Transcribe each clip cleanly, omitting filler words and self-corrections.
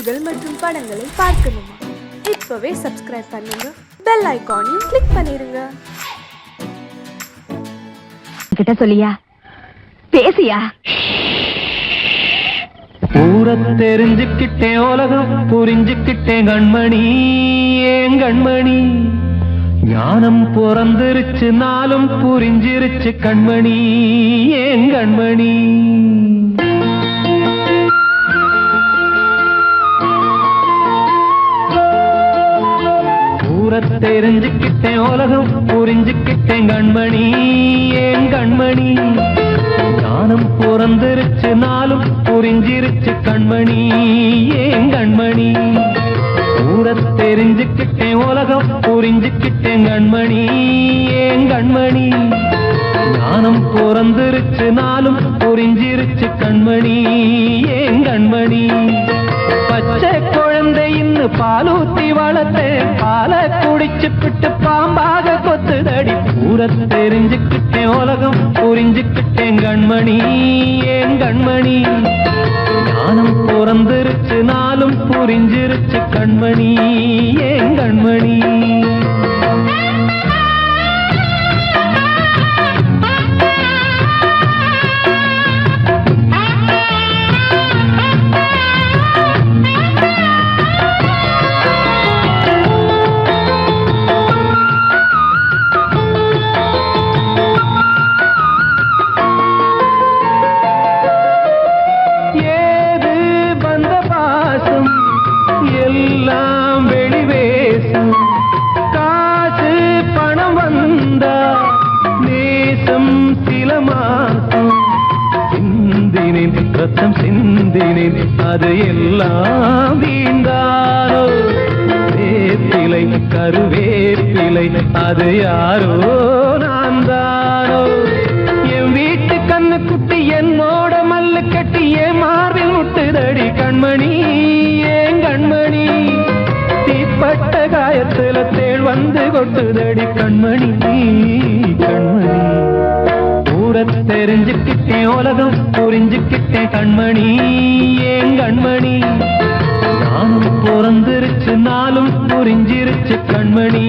செய்திகள் மற்றும் படங்களை பார்க்கணுமா? இப்பவே சப்ஸ்கிரைப் பண்ணுங்க, பெல் ஐகானையும் கிளிக் பண்ணிருங்க. கிட்ட சொல்லியா பேசியா? ஊரை தெரிஞ்சுக்கிட்டேன், உலகம் புரிஞ்சுக்கிட்டேன் கண்மணி, ஏன் கண்மணி. ஞானம் பிறந்திருச்சு, நாளும் புரிஞ்சிருச்சு கண்மணி, ஏன் கண்மணி. ஊரை தெரிஞ்சுக்கிட்டேன், உலகம் புரிஞ்சுக்கிட்டேன் கண்மணி, ஏன் கண்மணி. ஞானம் பிறந்திருச்சு, நாளும் புரிஞ்சிருச்சு கண்மணி, ஏன் கண்மணி. ஊரை தெரிஞ்சுக்கிட்டேன், உலகம் புரிஞ்சுக்கிட்டேன் கண்மணி, ஏன் கண்மணி. ஞானம் பிறந்திருச்சு, நாளும் புரிஞ்சிருச்சு கண்மணி, ஏன் கண்மணி. பச்சை குழந்தை இன்னும் பாலூத்தி வளர்த்தேன், பாலை குடிச்சுப்பிட்டு பாம்பாக கொத்துதடி. ஊரை தெரிஞ்சுக்கிட்டேன், உலகம் புரிஞ்சுக்கிட்டேன் கண்மணி, ஏன் கண்மணி. ஞானம் பிறந்திருச்சு, நாளும் புரிஞ்சிருச்சு கண்மணி, ஏன் கண்மணி. ரத்தம் சிந்தினேன், அது எல்லாம் வீண்டாரோ. வேப்பிலை கருவேப்பிலை, அது யாரோ நான் தானோ. என் வீட்டு கண்ணு குட்டி என்னோட மல்லு கட்டி என் மார்பில் முட்டுதடி கண்மணி, ஏன் கண்மணி. தீப்பட்ட காயத்துல தேள் வந்து கொட்டுதடி கண்மணி, கண்மணி. ஊரை தெரிஞ்சுக்கிட்டேன், உலகம் புரிஞ்சுக்கிட்டேன் கண்மணி, ஏன் கண்மணி. நானும் பிறந்திருச்சு, நாளும் புரிஞ்சிருச்சு கண்மணி,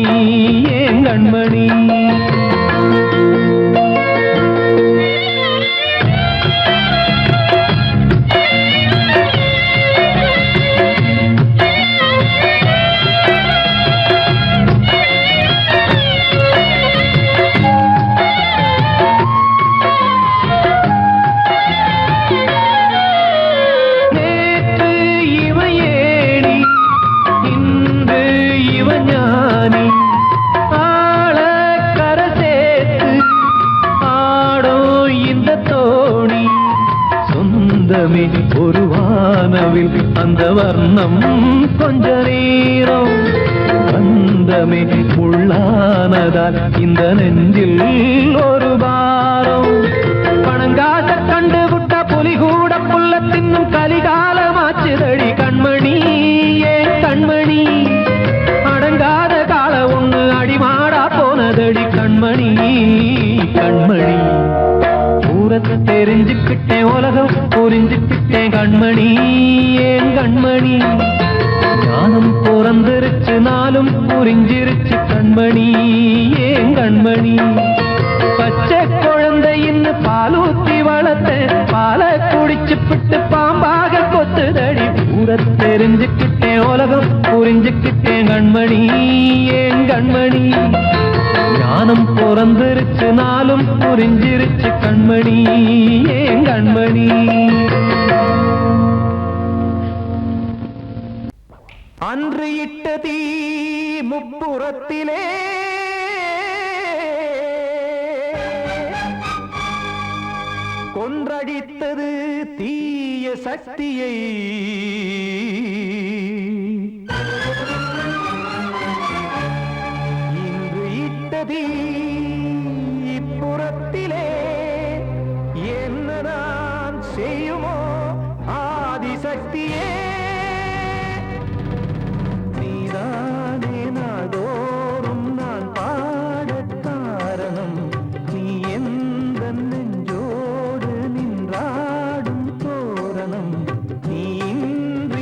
ஏன் கண்மணி. ஒரு வானவில் அந்த வர்ணம் கொஞ்ச நேரம் வந்தமே உள்ளானதால் இந்த நெஞ்சில் ஒரு பாரம். பணங்காச கண்டு விட்ட புலி கூட புல்ல தின்னும் கலிகாலமாச்சுதடி கண்மணி, ஏன் கண்மணி. அடங்காத கால ஒண்ணு அடிமாடா போனதடி கண்மணி, கண்மணி. ஊரை தெரிஞ்சுக்கிட்டேன், உலகம் புரிஞ்சுக்கிட்டேன் கண்மணி, ஏன் கண்மணி. ஞானம் பிறந்திருச்சு, நாளும் புரிஞ்சிருச்சு கண்மணி, ஏன் கண்மணி. பச்சை குழந்தை இன்னும் பாலூத்தி வளர்த்தேன், பாலை குடிச்சுப்பிட்டு பாம்பாக கொத்துதடி. ஊரை தெரிஞ்சுக்கிட்டேன், உலகம் புரிஞ்சுக்கிட்டேன் கண்மணி, ஏன் கண்மணி. ஞானம் பிறந்திருச்சு, நாளும் புரிஞ்சிருச்சு கண்மணி, ஏன் கண்மணி. அன்று இட்ட தீ முப்புறத்திலே கொன்றடித்தது தீய சக்தியை. இன்று இட்டதீ இப்புறத்திலே என்ன நான் செய்யுமோ ஆதிசக்தியே. நீதானே நாடோறும் நான் பாடக் காரணம், நீ எந்த நெஞ்சோடு நின்றாடும் தோரணம். நீ இன்றி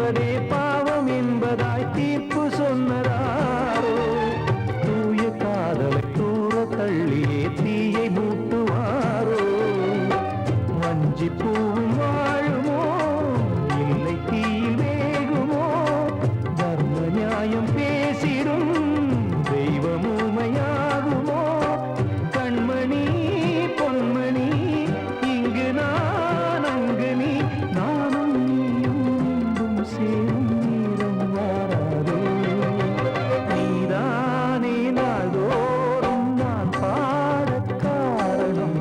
என்பதே பாவம் என்பதாய் தீர்ப்பு சொன்னதாரோ தூய காதலை தூர தள்ளியே தீயை மூட்டுவாரோ வஞ்சி பூவும் வாழுமோ இல்லை தீயில் வேகுமோ தர்ம நியாயம் பேசிடும் தெய்வம் ஊமையாகுமோ கண்மணி பொன்மணி இங்கு நான் அங்கு நீ நானும் நீயும் மீண்டும் சேரும் நேரம் வாராதோ நீதானே நாள்தோறும் நான் பாடக் காரணம்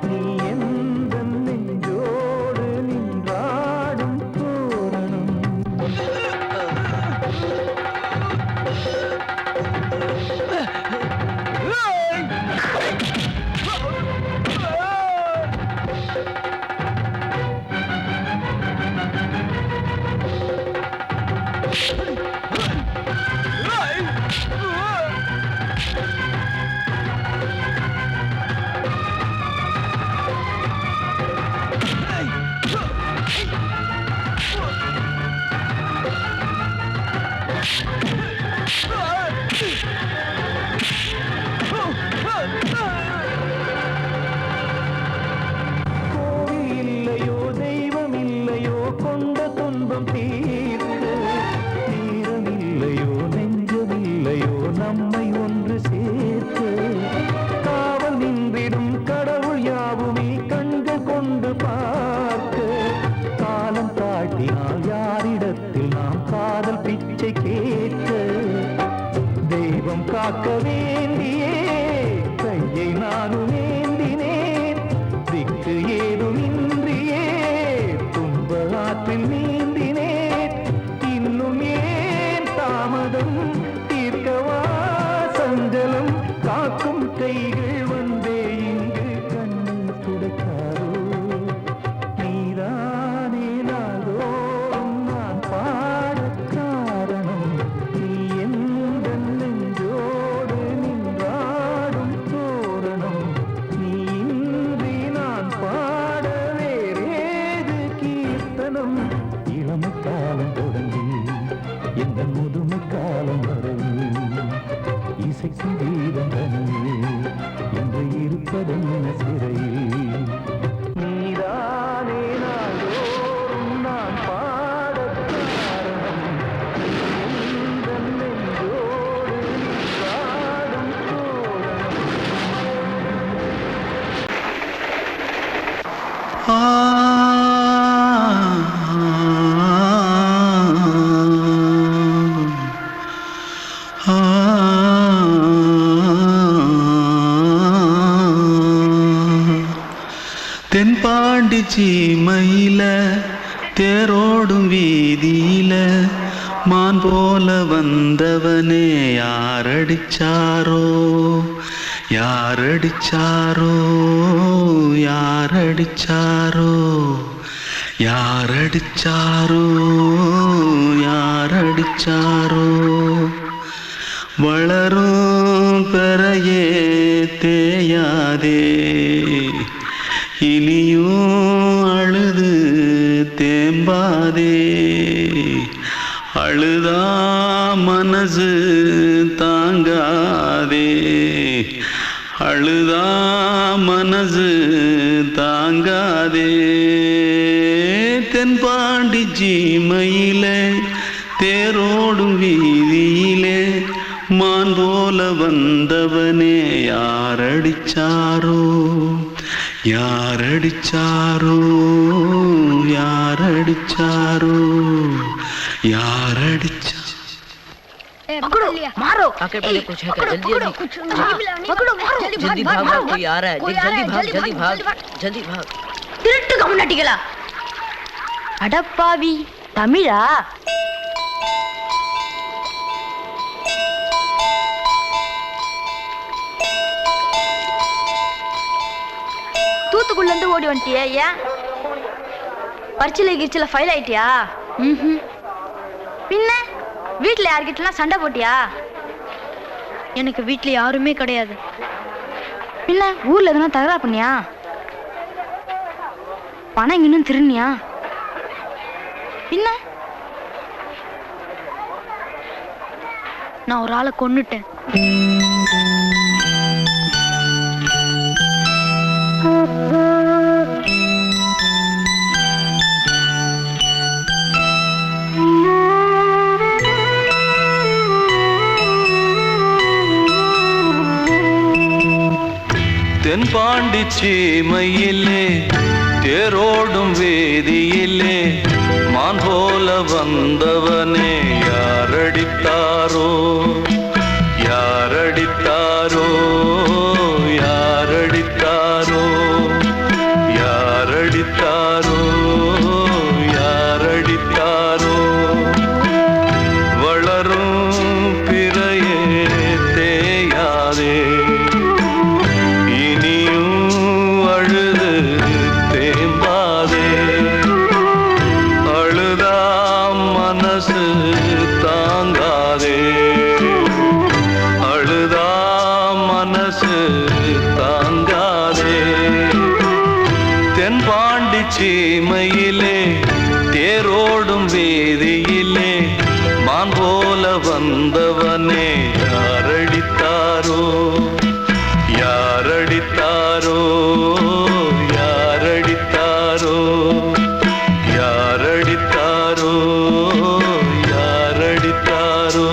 நீ எந்த நெஞ்சோடு நின்றாடும் தோரணம் கோவில் இல்லையோ தெய்வம் இல்லையோ கொண்ட துன்பம் தீர்க்க நேரம் இல்லையோ நெஞ்சம் இல்லையோ நம்மை ஒன்று சேர்க்க காவல் நின்றிடும் கடவுள் யாவுமே கண்கள் கொண்டு பார்க்க காலம் தாட்டினால் யாரிடத்தில் நாம் காதல் பிச்சை கேட்க தெய்வம் காக்க வேண்டியே கையை நானும் ஏந்தினேன் திக்கு ஏதுமின்றியே துன்ப ஆற்றில் நீந்தினேன் இன்னும் ஏன் தாமதம் தீர்க்கவா சஞ்சலம் காக்கும் கைகள் வந்தே இங்கு கண்ணீர் துடைக்காரோ நீதானே நாள்தோறும் நான் பாடக் காரணம் நீ எந்த நெஞ்சோடு நின்றாடும் தோரணம் நீ இன்றி நான் பாட வேறேது கீர்த்தனம் இளமை காலம் தொடங்கி எந்த முதுமை காலம் வரை இசை சங்கீதம் தனியே என்று இருப்பதென்ன சிறையில் நீதானே நாள்தோறும் நான் பாடக் காரணம் எந்த நெஞ்சோடு நின்றாடும் தோரணம் தென்பாண்டி சீமையில தேரோடும் வீதியில மான் போல வந்தவனே யாரடிச்சாரோ யாரடிச்சாரோ யாரடிச்சாரோ யாரடிச்சாரோ யாரடிச்சாரோ வளரும் பெறையே தேயாதே இனியும் அழுது தேம்பாதே அழுதா மனசு தாங்காதே அழுதா மனசு தாங்காதே தென்பாண்டி சீமையிலே தேரோடும் வீதியிலே மான் போல வந்தவனே யாரடிச்சாரோ யாரடிச்சாரோ யாரடிச்சாரோ யாரடிச்சா पकड़ो मारो आके पहले कुछ है क्या जल्दी जल्दी पकड़ो मारो जल्दी भाग भाग कोई आ रहा है जल्दी भाग जल्दी भाग திருட்டு கம்முனாட்டிகளா அடப்பாவி தமிழா தூத்துக்குள்ள இருந்து ஓடி வந்துட்டியா ஏன் பரிச்சையில கிரிச்சில ஃபைல் ஆயிட்டியா பின்ன வீட்டுல யார்கிட்டலாம் சண்டை போட்டியா எனக்கு வீட்டுல யாருமே கிடையாது பின்ன ஊர்ல எதுனா தகராறு பண்ணியா பணம் இன்னும் திருநியா பின்ன நான் ஒரு ஆளை கொன்னுட்டேன். தென்பாண்டி சீமையிலே தேரோடும் வேதியிலே மான் போல வந்தவனே யாரடித்தாரோ யாரடித்தாரோ யாரடித்தாரோ யாரடித்தாரோ யாரடித்தாரோ வளரும் பிறையே தேயாதே தாங்காதே அழுதா மனசு தாங்காதே தென்பாண்டி சீமையிலே தேரோடும் வேதியிலே மான் போல வந்தவனே யாரடித்தாரோ யாரடித்தாரோ யாரடித்தாரோ யாரடித்தாரோ யாரடித்தாரோ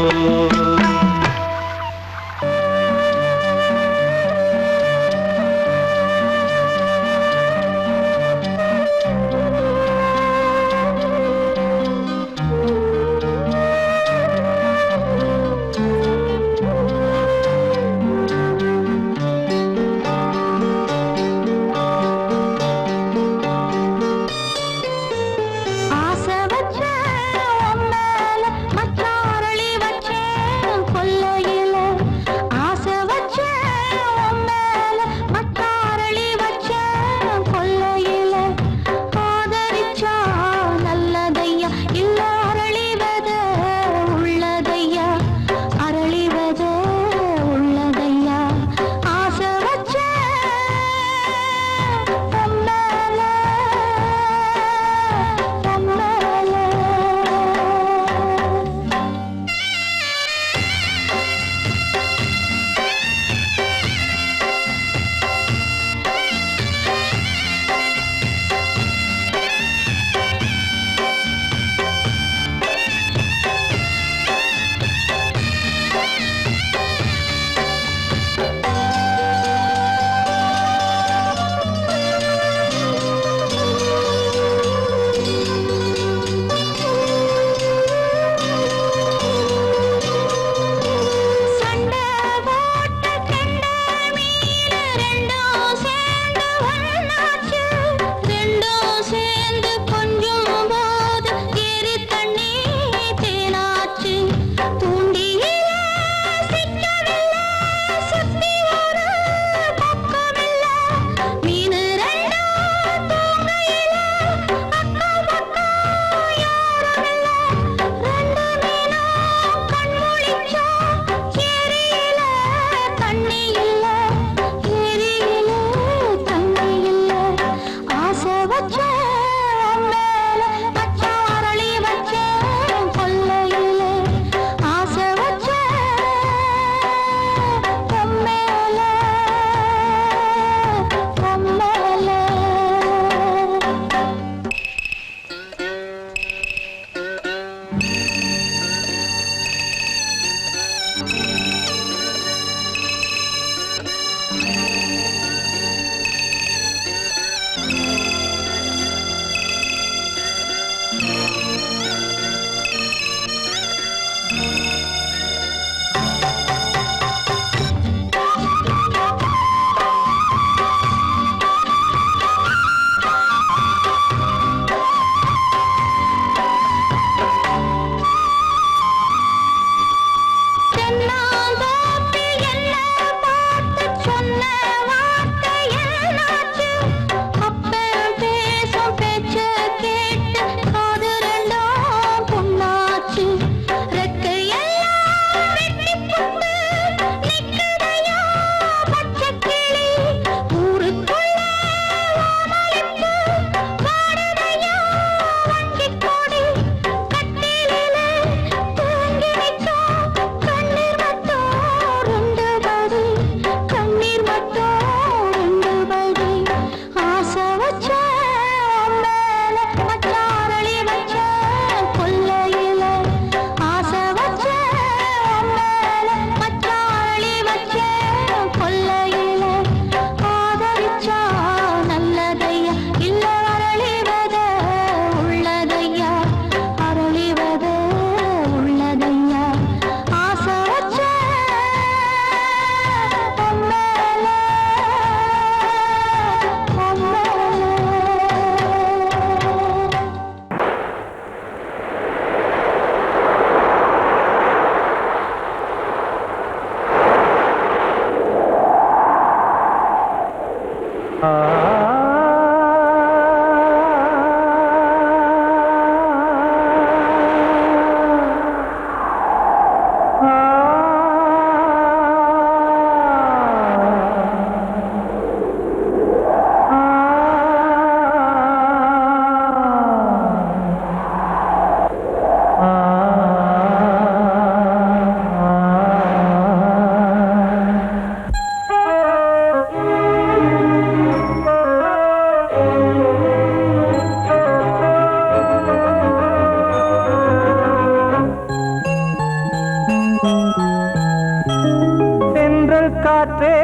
காற்றே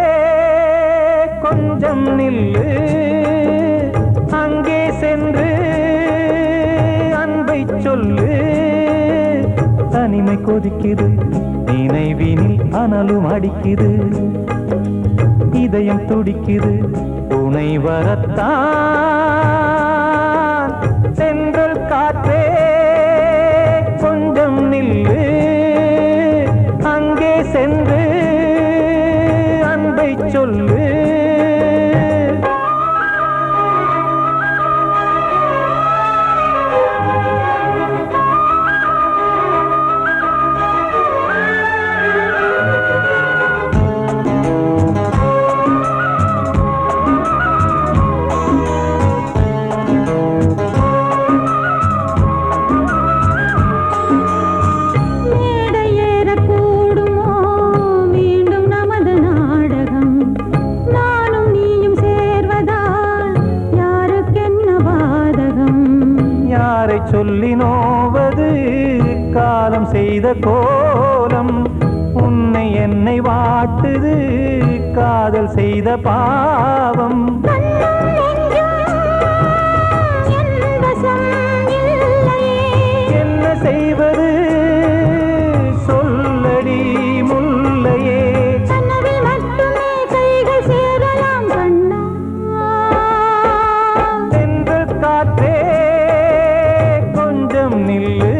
கொஞ்சம் நில்லு, அங்கே சென்று அன்பை சொல்லு. தனிமை கொதிக்குது, நினைவினில் அனலும் அடிக்குது, இதயம் துடிக்குது, துணை வரத்தான். சென்றல் காற்றே கொஞ்சம் நில்லு, அங்கே சென்று அன்பை சொல்லு. சொல்லி நோவது காலம் செய்த கோலம், உன்னை என்னை வாட்டுது காதல் செய்த பாவம். என்ன செய்வது சொல்லடி முல்லையே, சென்று காற்றே நில்லு,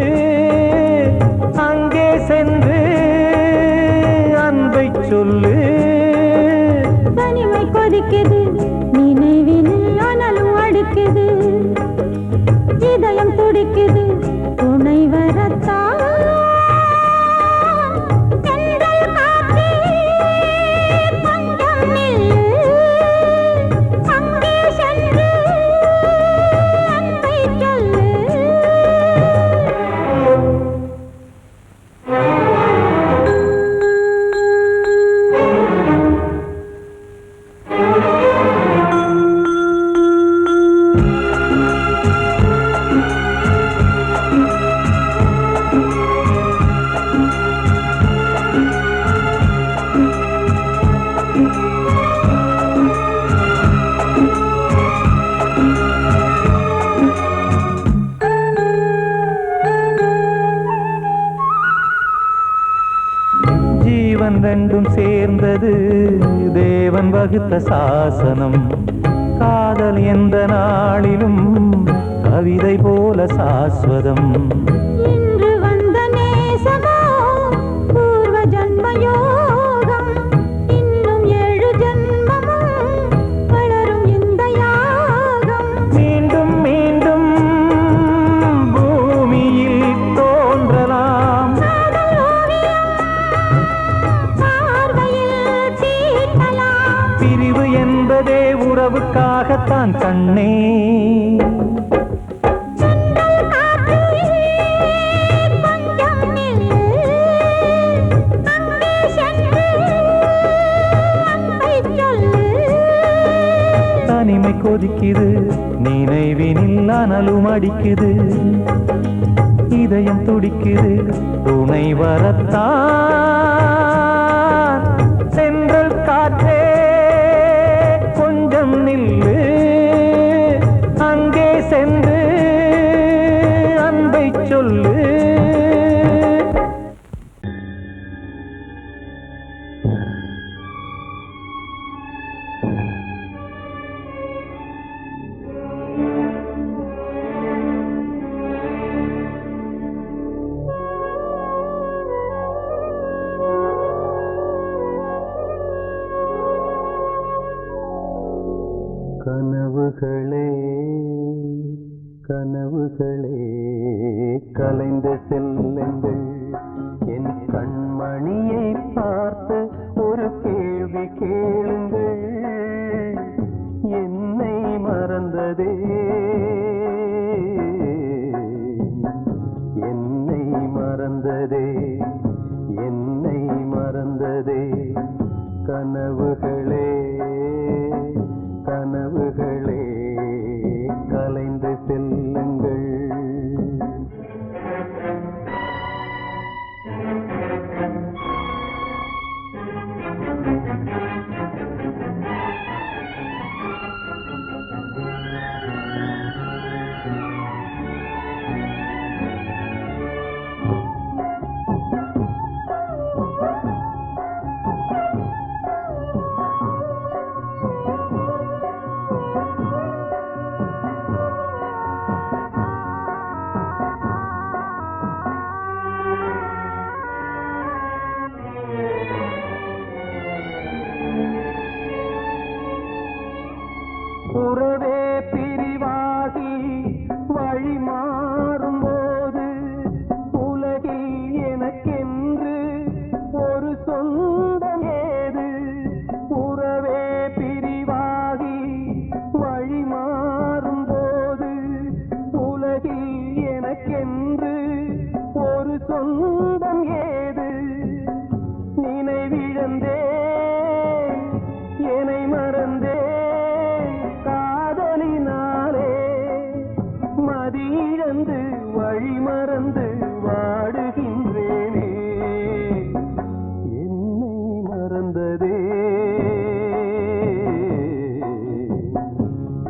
அங்கே சென்று அன்பை சொல்லு. தனிமை கொதிக்குது, நினைவினில் அனலும் அடிக்குது, இதயம் துடிக்குது, துணை வரத்தான். ஜீவன் ரெண்டும் சேர்ந்தது தேவன் வகுத்த சாசனம். காதல் எந்த நாளிலும் கவிதை போல சாஸ்வதம். இன்று வந்த நேசமோ பூர்வ ஜன்மயோகம், இன்னும் 7 ஜன்மமும் வளரும் இந்த யாகம். மீண்டும் மீண்டும் பூமியில் தோன்றலாம், பிரிவு என்பதே உறவுக்காகத்தான் கண்ணே. தனிமை கொதிக்குது, நினைவினில் அனலும் அடிக்குது, இதயம் துடிக்குது, துணை வரத்தான். சென்றல் காற்றே கொஞ்சம் நில்லு, அங்கே சென்று அன்பை சொல்லு. கனவுகளே கனவுகளே கலைந்து செல்லுங்கள், என் கண்மணியை பார்த்து ஒரு கேள்வி கேளுங்கள். என்னை மறந்ததே, என்னை மறந்ததே, என்னை மறந்ததே. கனவுகளே கனவுகளே கலைந்து செல்லுங்கள். துன்பம் ஏது நினைவிழந்தே என்னை மறந்தே காதலினாலே மதியிழந்து வழி மறந்து வாடுகின்றேனே என்னை மறந்ததே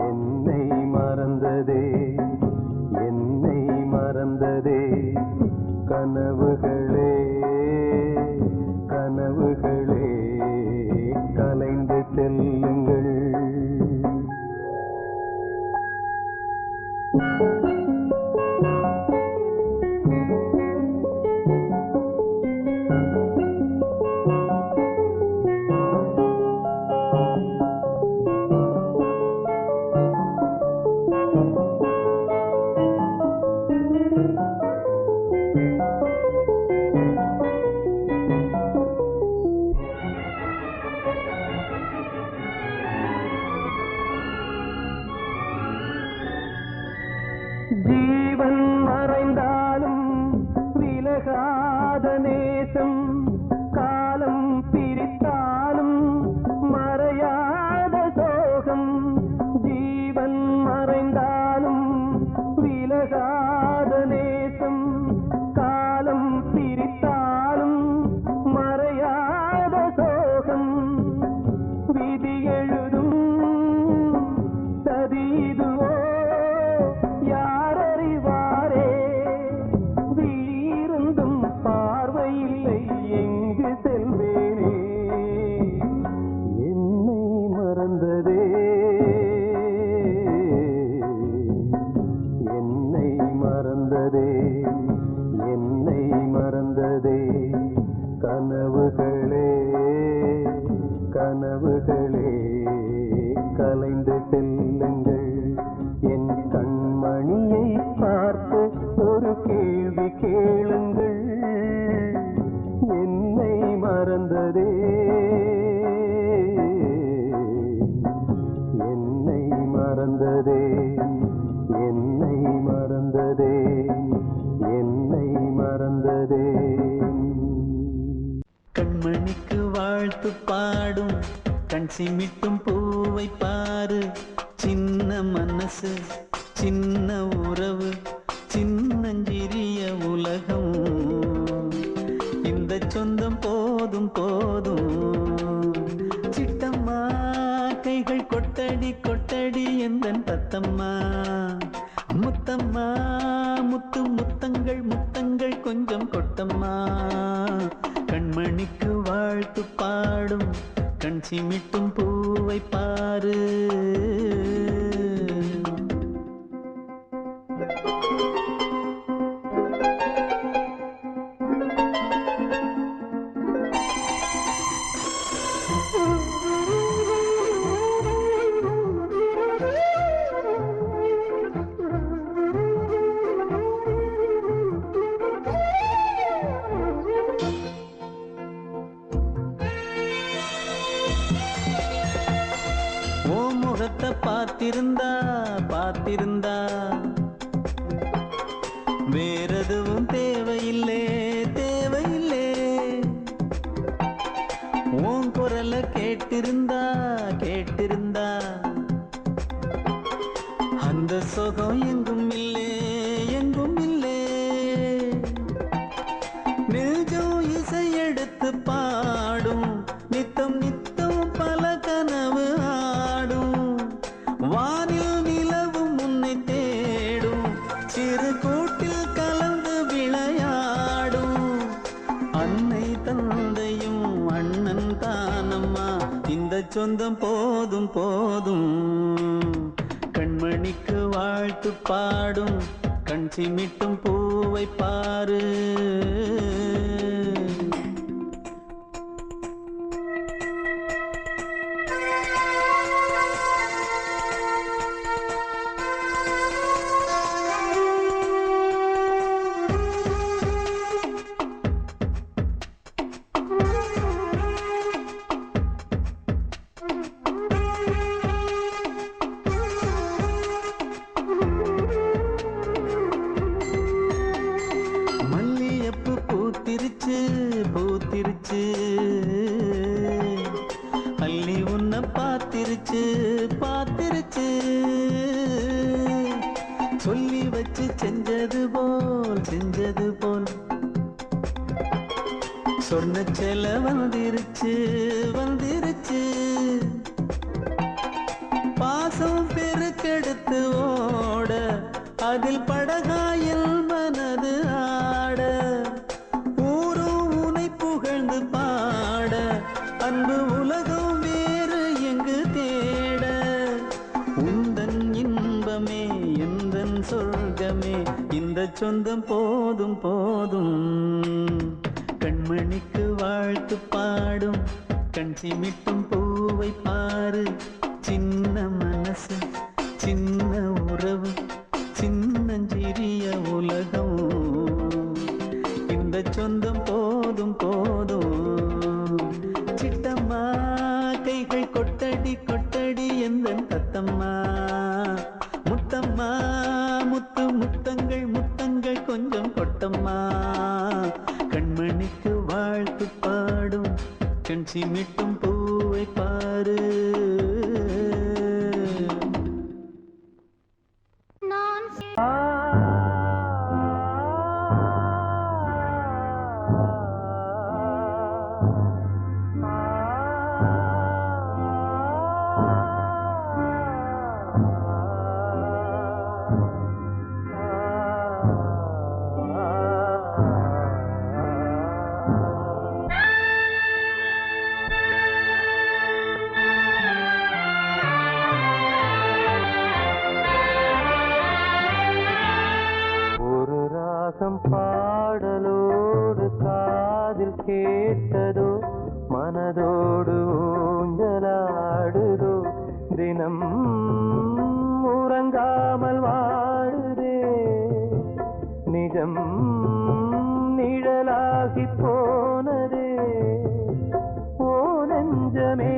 என்னை மறந்ததே என்னை மறந்ததே கனவுகளே கனவுகளே கலைந்து செல்லுங்கள் ஜீவன் மறைந்தாலும் விலகாத நேசம் காலம் பிரித்தாலும் மறையாத சோகம் ஜீவன் மறைந்தாலும் விலகாத நேசம் காலம் பிரித்தாலும் மறையாத சோகம் விதி எழுதும் சதீதுவோ யாரறிவாரே வீருந்தும் பார்வையில்லை எங்கு செல்வேனே என்னை மறந்ததே என்னை மறந்ததே என்னை மறந்ததே கனவுகளே கனவுகளே கலைந்து செல்லுங்கள் என் கண்மணியை பார்த்து ஒரு கேள்வி கேளுங்கள் என்னை மறந்ததே என்னை மறந்ததே என்னை மறந்ததே என்னை மறந்ததே கண்மணிக்கு வாழ்த்து பாடும் கண் சிமிட்டும் பூவை பாரு சின்ன மனசு சின்ன உறவு சின்னஞ்சிறிய உலகம் இந்த சொந்தம் போதும் போதும் சிட்டம்மா கைகள் கொட்டடி கொட்டடி எந்தன் தத்தம்மா முத்தம்மா முத்து முத்தங்கள் முத்தங்கள் கொஞ்சம் கொட்டம்மா கண்மணிக்கு வாழ்த்து பாடும் கண் சிமிட்டும் பூவை பாரு முகத்தை பார்த்திருந்தா பார்த்திருந்தா வேறெதுவும் தேவையில்லை தேவையில்லை உன் குரலை கேட்டிருந்தா கேட்டிருந்தா அந்த சுகம் எங்கும் இல்லை எங்கும் இல்லை நெஞ்சம் இசை எடுத்து பாடும் நித்தம் நித்தம் பல கனவு ஆடும் வானில் நிலவும் உன்னை தேடும் சிறு கூட்டில் கலந்து விளையாடும் அன்னை தந்தையும் அண்ணன் தானம்மா இந்த சொந்தம் போதும் போதும் கண்மணிக்கு வாழ்த்து பாடும் கண் சிமிட்டும் பூவை பாரு சொன்ன செல வந்துருச்சு வந்துருச்சு பாசம் பெருக்கெடுத்து ஓட அதில் படகாயில் மனது ஆட ஊரும் உனை புகழ்ந்து பாட அன்பு உலகம் வேறு எங்கு தேட உந்தன் இன்பமே எந்தன் சொர்க்கமே இந்த சொந்தம் போதும் போதும் கண்மணிக்கு வாழ்த்து பாடும் கண் சிமிட்டும் பூவை பாரு சின்ன மனசு சின்ன உறவு சின்னஞ்சிறிய உலகம் இந்த சொந்தம் போதும் போதும் சிட்டம்மா கைகள் கொட்டடி கொட்டடி எந்தன் தத்தம்மா முத்தம்மா முத்து முத்தங்கள் முத்தங்கள் கொஞ்சம் கொட்டம்மா கண்மணிக்கு வாழ்த்து பாடும் கண் சிமிட்டும் பூவை பாரு பாடலோடு காதில் கேட்டதோ மனதோடு ஊஞ்சலாடுதோ தினம் உறங்காமல் வாடுதே நிஜம் நிழலாகி போனதே ஓ நெஞ்சமே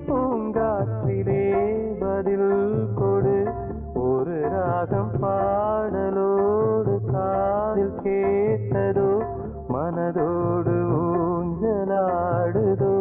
பூங்காற்றிலே பதில் கொடு ஒரு ராகம் பாடலோடு காதில் கேட்டதோ மனதோடு ஊஞ்சலாடுதோ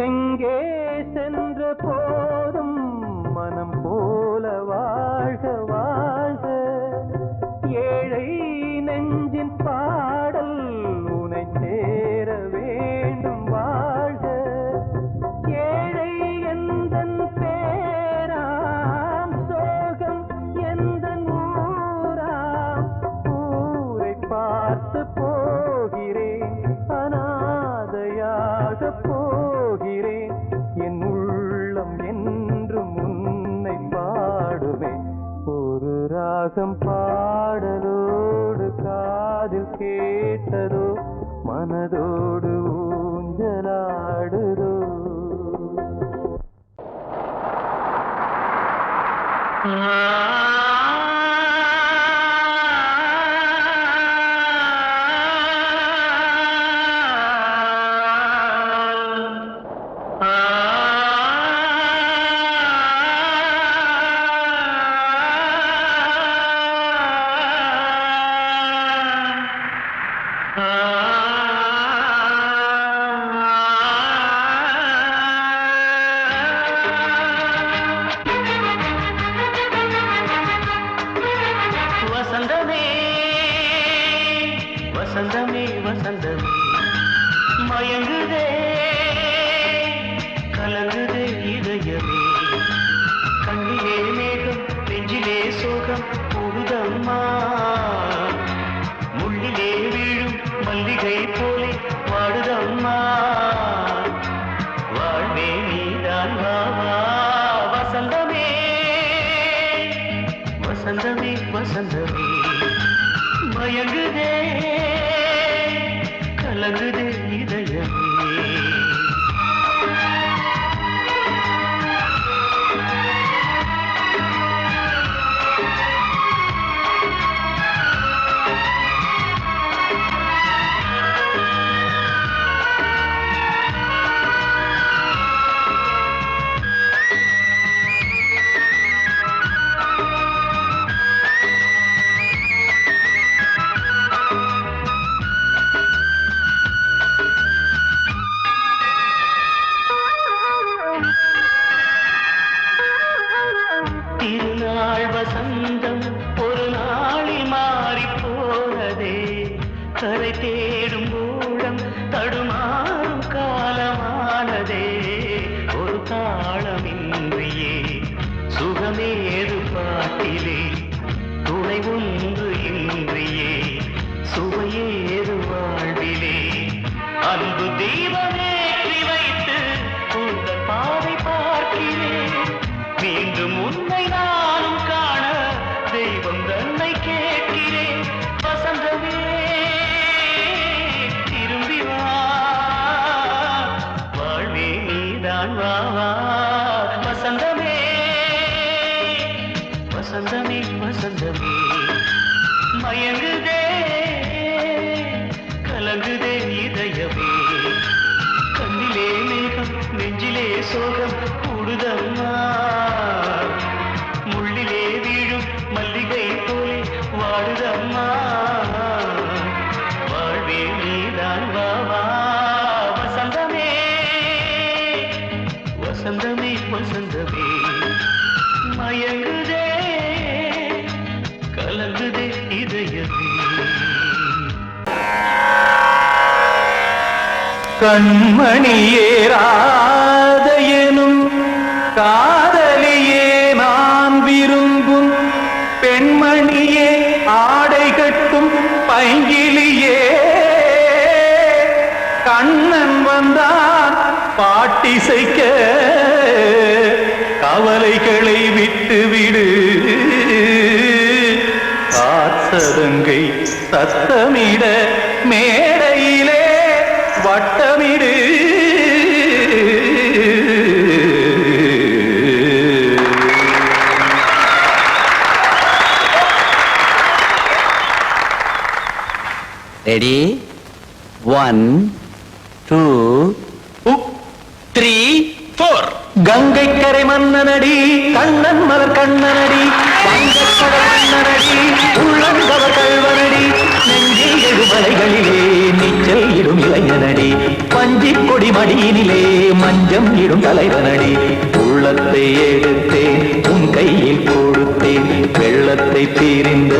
எங்கே சென்ற போதும் மனம் போல வாழ்க வாழ்க ஏழை நெஞ்சின் பாடல் உனை சேர வேண்டும் வாழ்க ஏழை எந்தன் பேராம் சோகம் எந்தன் ஊராம் ஊரை பார்த்து போகிறேன் அநாதையாக போகிறேன் என் உள்ளம் என்றும் உன்னை பாடுவேன் ஒரு ராகம் பாடலோடு காதில் கேட்டதோ மனதோடு ஊஞ்சலாடுதோ வசந்தமே வசந்தமே வசந்தமே மயங்குதே கலங்குதே இதயமே கண்ணிலே மேகம் நெஞ்சிலே சோகம் போகுதம்மா முள்ளிலே வீழும் மல்லிகை போலே வாடுதம்மா வாழ்வே நீதான் வாவா வசந்தமே வசந்தமே வசந்தமே மயங்குதே கலங்குதே இதயமே பாட்டிலே துணை ஒன்று இன்றியே சுவையேது வாழ்விலே அன்பு தீபமேற்றி வைத்து உங்கள் பாதை பார்க்கிறேன் மீண்டும் உன்னை நானும் காண தெய்வம் தன்னை கேட்கிறேன் வசந்தமே திரும்பி வா வாழ்வே நீதான் வா வா வசந்தமே வசந்தமே வசந்தமே மயங்குதே கலங்குதே இதயமே கண்ணிலே மேகம் நெஞ்சிலே சோகம் கூடுதம்மா முள்ளிலே வீழும் மல்லிகை போலே வாடுதம்மா வாழ்வே நீதான் வா வா வசந்தமே வசந்தமே வசந்தமே மயங்குதே கலங்குதே இதயமே கண்மணியேராத எனும் காதலியே நான் விரும்பும் பெண்மணியே ஆடை கட்டும் பைங்கிலியே கண்ணன் வந்தான் பாட்டிசைக்க கவலைகளை விட்டு விடு காத்ததங்கை சத்தமிட மேடையிலே வட்டமிடு ரெடி 1 2 3 4 கங்கை கரை மன்னனடி கண்ணன் மலர் கண்ணனடி வங்கக்கடல் மன்னனடி உள்ளங்கவர் கல்வனடி நெஞ்சில் எழுமலைகளிலே நீச்சல் இடும் இளைஞனடி பஞ்சிக் கொடி மடியினிலே மஞ்சம் இடும் தலைவனடி உள்ளத்தை எடுத்தேன் உன் கையில் கொடுத்தேன் வெள்ளத்தை தீரிந்த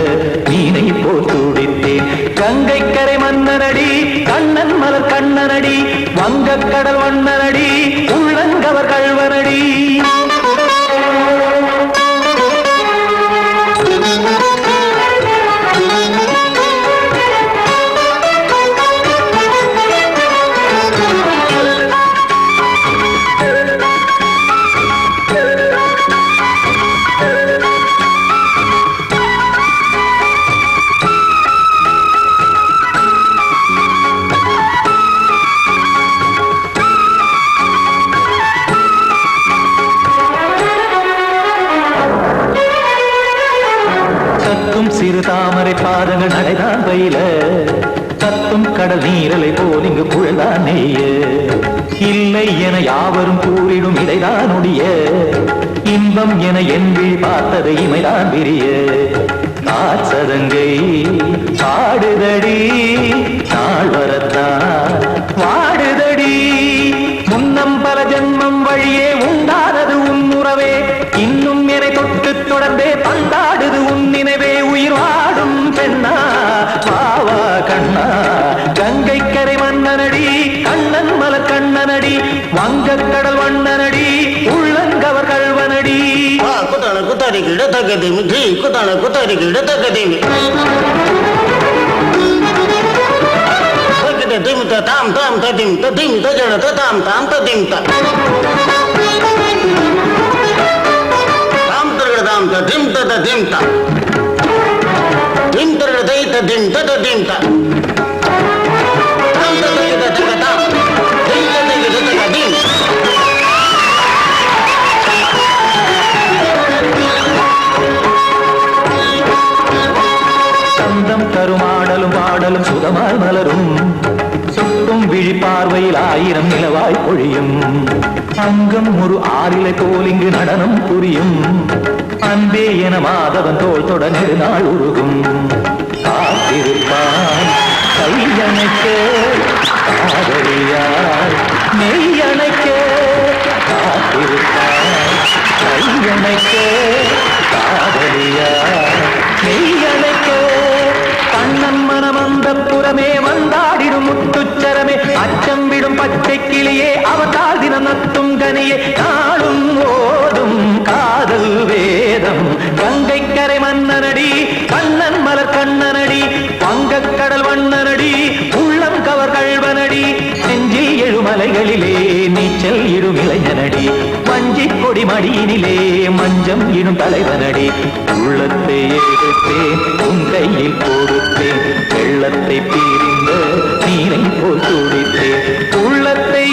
மீனை போல் துடித்தேன் கங்கை கரை மன்னனடி கண்ணன் மலர் கண்ணனடி வங்கக்கடல் வண்ணனடி உள்ளங்கவர் கல்வனடி சிறு தாமரை பாதங்கள் நடைதான் பயில கத்தும் கடல் நீரலை போல் இங்கு குழல்தான் நெய்ய இல்லை என யாவரும் கூறிடும் இடைதான் ஒடிய இன்பம் என என்பி பார்த்தது இமைதான் விரிய காச்சதங்கை பாடுதடி நாள் வரத்தான் வாடுதடி முன்னம் பல ஜென்மம் வழியே உண்டானது உன் உறவே இன்னும் என்னை தொட்டு தொடர்ந்தே பந்தாடுது உன் நினைவே உயிர் வாடும் பெண்ணா பாவா கண்ணா கங்கை கரை மன்னனடி கண்ணன் மலர் கண்ணனடி வங்கக்கடல் வண்ணனடி உள்ளங்கவர் கல்வனடி குத்தான குத்தாரிக்கு இடத்தக்கதேமி ஜி குத்தான குத்தாரிக்கு இடத்தக்கதேமி திமித்த தாம் தாம் ததிம் ததிம் தஜன தாம் தாம் ததிம் தாம் தாம் ததிம் ததிம் தாம் திம் தர தை ததிம் ததிம் தாம் தாம் ததிம் ததிம் தாம் திம் ததிம் ததிம் சந்தம் தருமாடலும் பாடலும் சுகமாய் மலரும் சுட்டும் விழி பார்வையில் ஆயிரம் நிலவாய் பொழியும் அங்கம் ஒரு ஆறிலை போல் இங்கு நடனம் புரியும் அன்பே என மாதவன் தோள் தொட நெடுநாள் உருகும் காத்திருப்பான் கையணைக்க காதலியார் மெய்யணைக்க காத்திருப்பான் கையணைக்க காதலியார் மெய்யணைக்க கண்ணன் மனமந்த புறமே வந்தாடிடும் முத்துச்சரமே அச்சம் விடும் பச்சை கிளியே அவதால் தினம் நத்தும் கனியே நாளும் ஓடும் காதல் வேதம் கங்கை மடியினிலே மஞ்சம் எனும் தலைவனடி உள்ளத்தை எடுத்தேன் உன் கையில் கொடுத்தேன் வெள்ளத்தை பிரிந்த நீரை போல் துடித்தேன் உள்ளத்தை